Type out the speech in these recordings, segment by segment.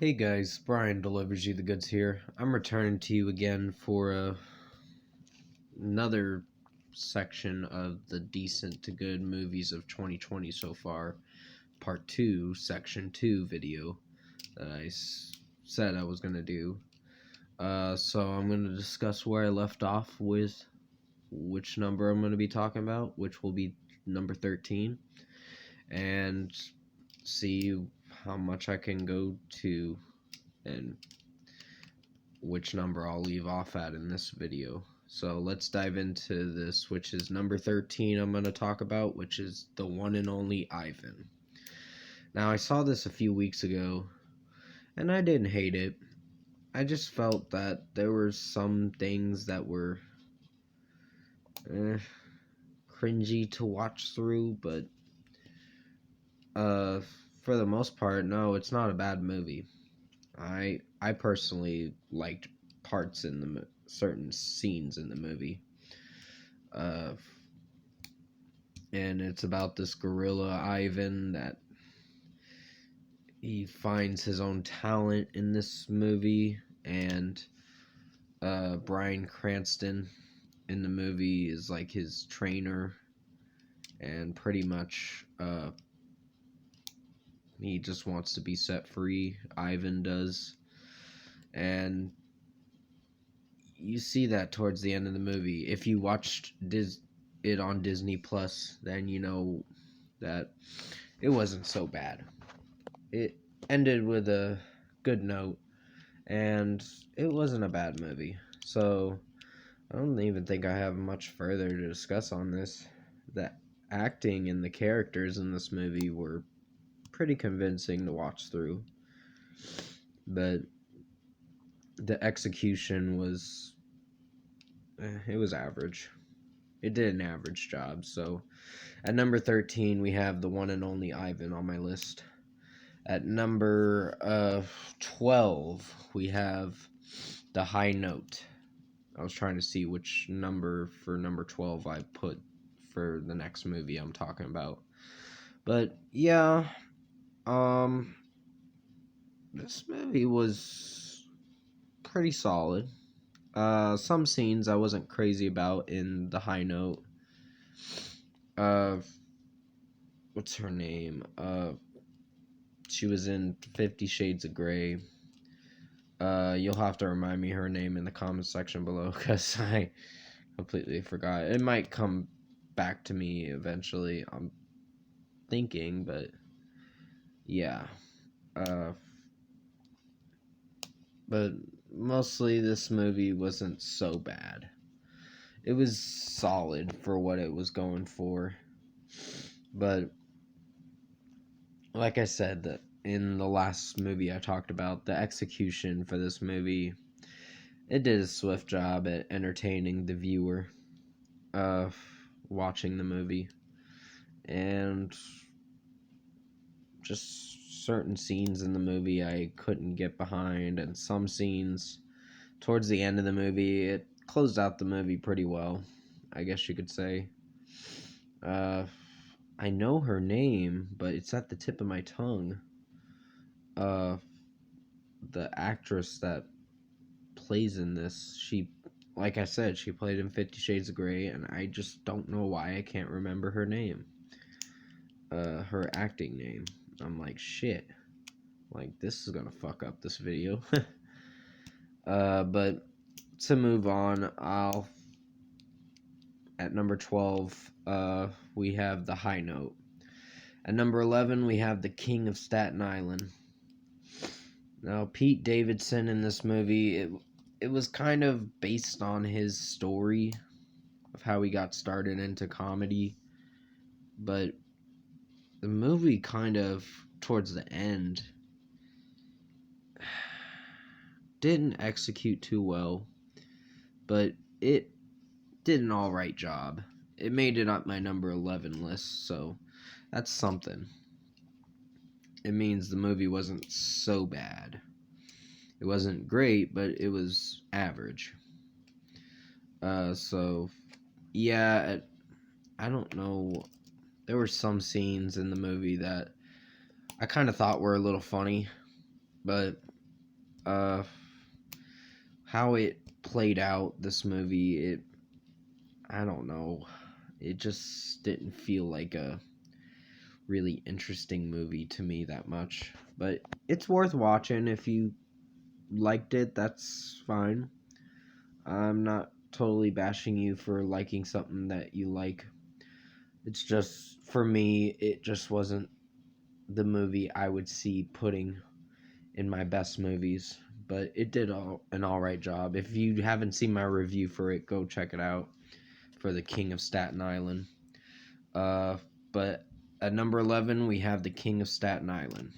Hey guys, Brian delivers you the goods here. I'm returning to you again for another section of the decent to good movies of 2020 so far, part 2, section 2 video that said I was going to do. So I'm going to discuss where I left off with which number I'm going to be talking about, which will be number 13, and see how much I can go to and which number I'll leave off at in this video. So let's dive into this, which is number 13 I'm going to talk about, which is the one and only Ivan. Now, I saw this a few weeks ago, and I didn't hate it. I just felt that there were some things that were cringy to watch through, but uh, for the most part, no, it's not a bad movie. I personally liked parts in the certain scenes in the movie. Uh, and it's about this gorilla Ivan that he finds his own talent in this movie, and Bryan Cranston in the movie is like his trainer, and pretty much he just wants to be set free. Ivan does, and you see that towards the end of the movie. If you watched it on Disney Plus, then you know that it wasn't so bad. It ended with a good note, and it wasn't a bad movie. So I don't even think I have much further to discuss on this. The acting and the characters in this movie were pretty convincing to watch through, but the execution was it was average. It did an average job. So at number 13 we have the one and only Ivan on my list. At number 12 we have The High Note. I was trying to see which number for number 12 I put for the next movie I'm talking about. But yeah, this movie was pretty solid. Some scenes I wasn't crazy about in The High Note. Uh, what's her name? She was in 50 Shades of Grey. You'll have to remind me her name in the comment section below because I completely forgot. It might come back to me eventually. I'm thinking, but yeah. But mostly this movie wasn't so bad. It was solid for what it was going for. But like I said, that in the last movie I talked about, the execution for this movie, it did a swift job at entertaining the viewer of watching the movie. And just certain scenes in the movie I couldn't get behind, and some scenes towards the end of the movie, it closed out the movie pretty well, I guess you could say. Uh, I know her name, but it's at the tip of my tongue. Uh, the actress that plays in this, like I said, she played in 50 Shades of Grey, and I just don't know why I can't remember her name. Her acting name. I'm like, shit. Like, this is gonna fuck up this video. But to move on, at number 12, we have The High Note. At number 11, we have The King of Staten Island. Now, Pete Davidson in this movie, it was kind of based on his story of how he got started into comedy, but the movie kind of, towards the end, didn't execute too well, but it did an alright job. It made it up my number 11 list, so that's something. It means the movie wasn't so bad. It wasn't great, but it was average. So yeah, I don't know. There were some scenes in the movie that I kind of thought were a little funny. But how it played out, this movie, I don't know. It just didn't feel like a really interesting movie to me that much. But it's worth watching. If you liked it, that's fine. I'm not totally bashing you for liking something that you like. It's just, for me, it just wasn't the movie I would see putting in my best movies. But it did an alright job. If you haven't seen my review for it, go check it out, for The King of Staten Island. But at number 11, we have The King of Staten Island.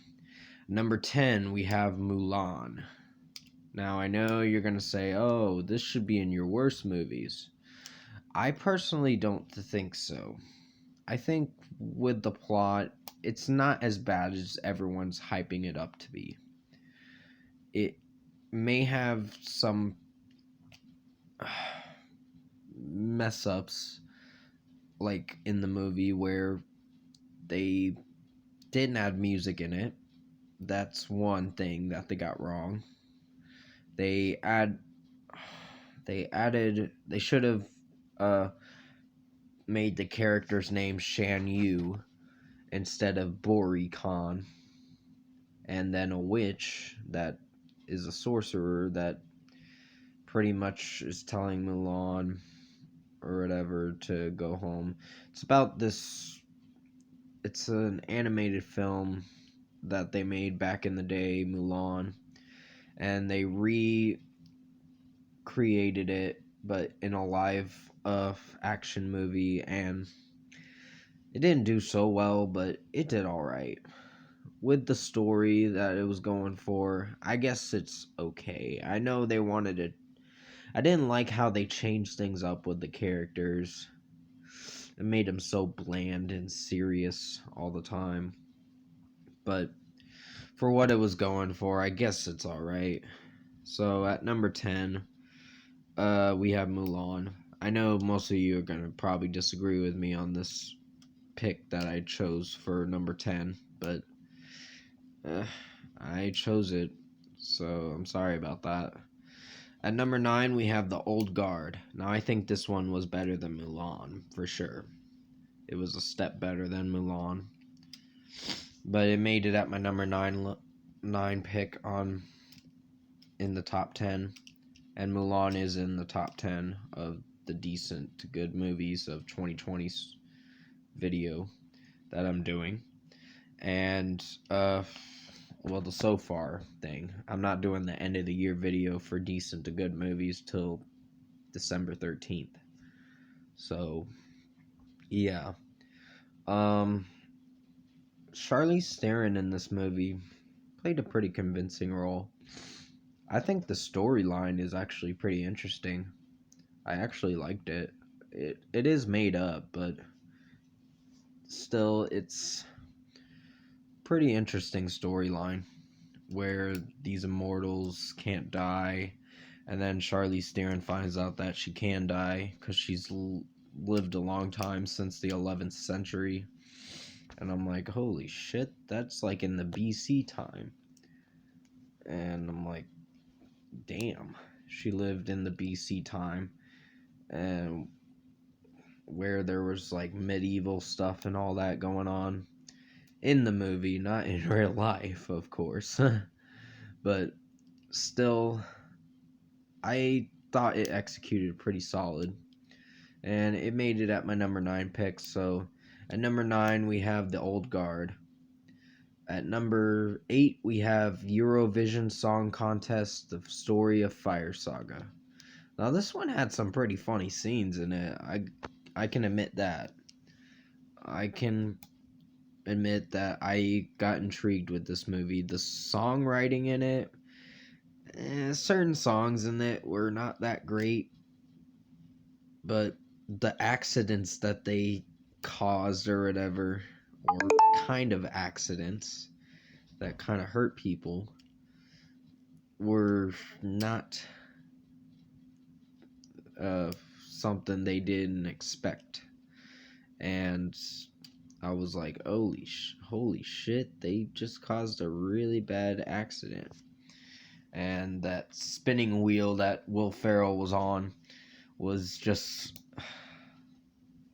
Number 10, we have Mulan. Now, I know you're going to say, oh, this should be in your worst movies. I personally don't think so. I think with the plot, it's not as bad as everyone's hyping it up to be. It may have some mess ups, like in the movie, where they didn't add music in it. That's one thing that they got wrong. They should have uh made the character's name Shan Yu instead of Bori Khan, and then a witch that is a sorcerer that pretty much is telling Mulan or whatever to go home. It's about this. It's an animated film that they made back in the day, Mulan, and they recreated it, but in a live action movie, and it didn't do so well, but it did all right. With the story that it was going for, I guess it's okay. I know they wanted it. I didn't like how they changed things up with the characters. It made them so bland and serious all the time. But for what it was going for, I guess it's alright. So at number 10, we have Mulan. I know most of you are going to probably disagree with me on this pick that I chose for number 10, but I chose it, so I'm sorry about that. At number 9, we have The Old Guard. Now, I think this one was better than Mulan, for sure. It was a step better than Mulan. But it made it at my number 9 pick in the top 10. And Mulan is in the top 10 of the decent to good movies of 2020's video that I'm doing. And, well, the so far thing. I'm not doing the end of the year video for decent to good movies till December 13th. So, yeah. Charlize Theron in this movie played a pretty convincing role. I think the storyline is actually pretty interesting. I actually liked it. It is made up, but still, it's pretty interesting storyline where these immortals can't die, and then Charlize Theron finds out that she can die because she's lived a long time, since the 11th century. And I'm like, holy shit, that's like in the BC time. And I'm like, damn, she lived in the BC time, and where there was like medieval stuff and all that going on in the movie, not in real life, of course. But still, I thought it executed pretty solid, and it made it at my number 9 pick. So at number 9, we have The Old Guard. At number 8, we have Eurovision Song Contest: The Story of Fire Saga. Now, this one had some pretty funny scenes in it. I can admit that. I can admit that I got intrigued with this movie. The songwriting in it, certain songs in it were not that great, but the accidents that they caused or whatever, or kind of accidents that kind of hurt people, were not something they didn't expect. And I was like, holy shit, they just caused a really bad accident. And that spinning wheel that Will Ferrell was on was just,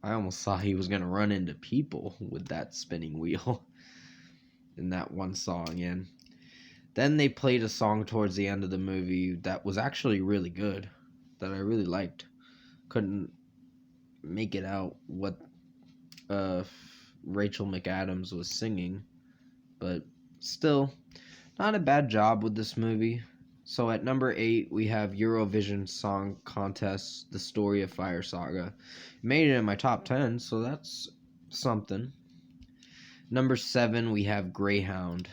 I almost thought he was going to run into people with that spinning wheel in that one song. And then they played a song towards the end of the movie that was actually really good, that I really liked. Couldn't make it out what uh, Rachel McAdams was singing, but still, not a bad job with this movie. So at number 8, we have Eurovision Song Contest, The Story of Fire Saga. Made it in my top 10, so that's something. Number 7, we have Greyhound.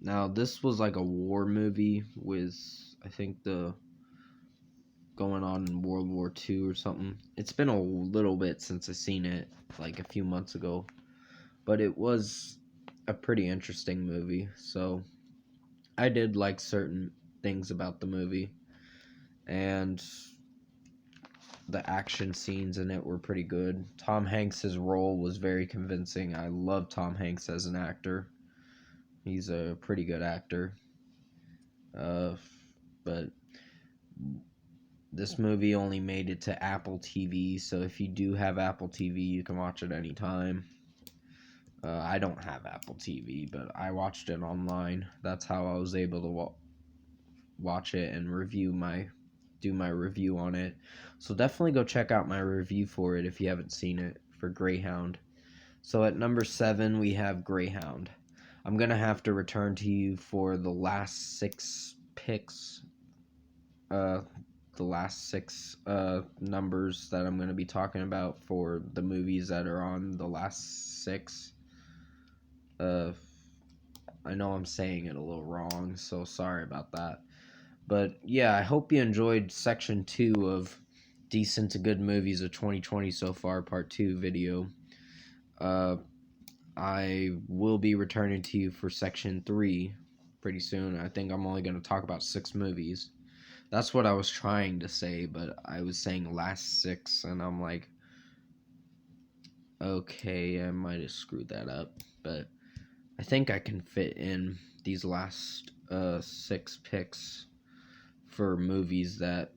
Now, this was like a war movie with, I think, the going on in World War II or something. It's been a little bit since I seen it, like a few months ago. But it was a pretty interesting movie, so I did like certain things about the movie, and the action scenes in it were pretty good. Tom Hanks' role was very convincing. I love Tom Hanks as an actor. He's a pretty good actor. Uh, but this movie only made it to Apple TV, so if you do have Apple TV, you can watch it anytime. I don't have Apple TV, but I watched it online. That's how I was able to watch it and do my review on it. So definitely go check out my review for it if you haven't seen it, for Greyhound. So at number 7 we have Greyhound. I'm gonna have to return to you for the last 6 picks. The last 6 numbers that I'm gonna be talking about for the movies that are on the last 6. I know I'm saying it a little wrong, so sorry about that. But yeah, I hope you enjoyed section 2 of Decent to Good Movies of 2020 so far, part 2 video. I will be returning to you for section 3 pretty soon. I think I'm only going to talk about 6 movies. That's what I was trying to say, but I was saying last 6, and I'm like, okay, I might have screwed that up, but I think I can fit in these last 6 picks for movies that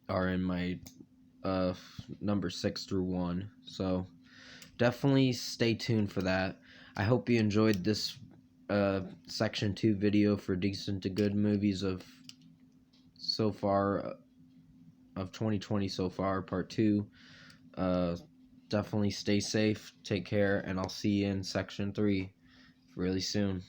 are in my number 6 through 1. So definitely stay tuned for that. I hope you enjoyed this section 2 video for Decent to Good Movies of so far of 2020 so far, part 2. Definitely stay safe, take care, and I'll see you in section 3 really soon.